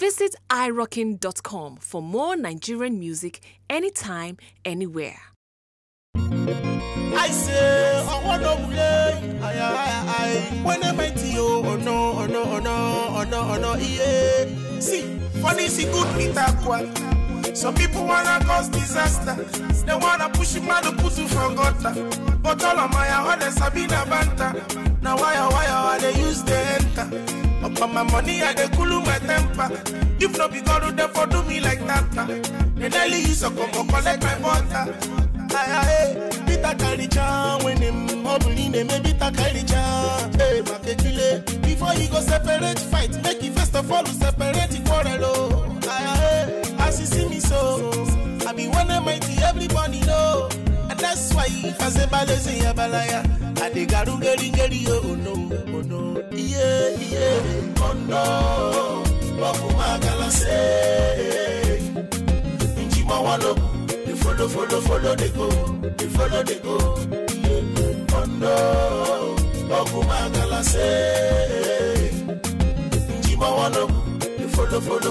Visit irockin.com for more Nigerian music anytime, anywhere. I say, I want to play. Wene Mighty, oh no, yeah. See, funny, see good with aqua. Some people wanna cause disaster. They wanna push him out to put you for gutter. But all of my honest have been a banter. Now why they use the enter? Upon my money, I dey cool my temper. If no be God, they for do me like that. They daily use a come collect my butter. Bita carry jam when him hobbling, they may bita carry jam. Hey, Makekile, before you go separate fight, make it first of all separate it quarrel. As you see me so, I be Wene Mighty, everybody know. And that's why if I say balezi ya balaya, I dey garu geri oh no, yeah, oh no, Wakuma gala say, Injima wano. Follow, they go. Oh no, Ogwu gala say, Njima wano,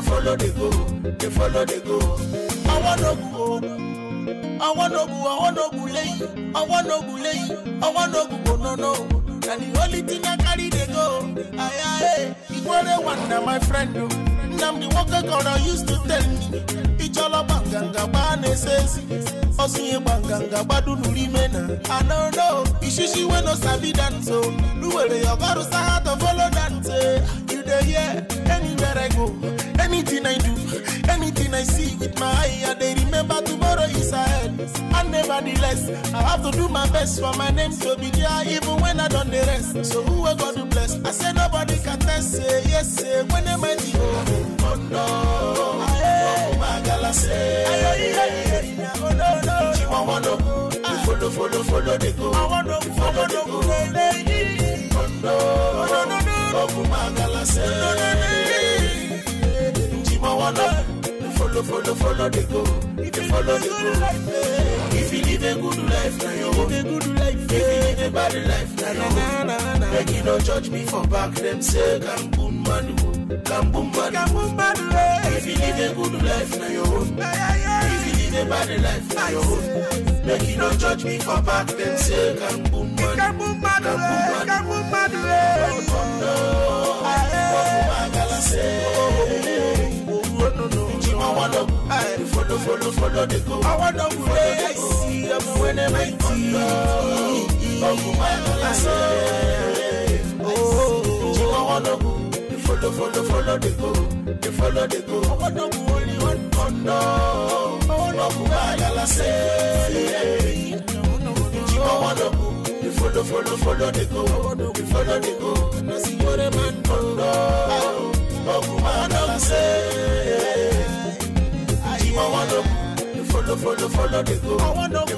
follow, they go. I wanna go, no. And the only thing I carry they go. Equal one, my friend. I'm the worker gonna used to tell me. Ichala banganga bane says, Osi banganga badu nurimena. I don't know, Ishishi when no sabi dance. So, Luwele yogaru sa to follow dance. You there, yeah, anywhere I go, anything I do, anything I see with my eye, they remember tomorrow is ahead. And nevertheless, I have to do my best for my name to be there, even when I don't the rest. So who are God to bless? I say nobody can test, say yes, say Wene Mighty. Oh no, my gala say, oh no, Jima wano, follow, they go. I want to follow, they go. Oh no, my gala say, Jima wano, follow, they go. If you live a good life, now you live a good life. If you live a bad life, now you make you don't judge me for back. Them say, Kambum madu. If you live a good life, now you own. If you live a bad life, now you own. Make you don't judge me for back. Them say, Kambum madu. Follow, they go. I want to play. I see I'm Wene Mighty. Ogwu say, I want to go. Follow, they go. I want to go only one. Oh no, Ogwu say, I want to go. Follow, they go. And I see what a man. Oh no, Ogwu say. I want to follow, they go. I want to go.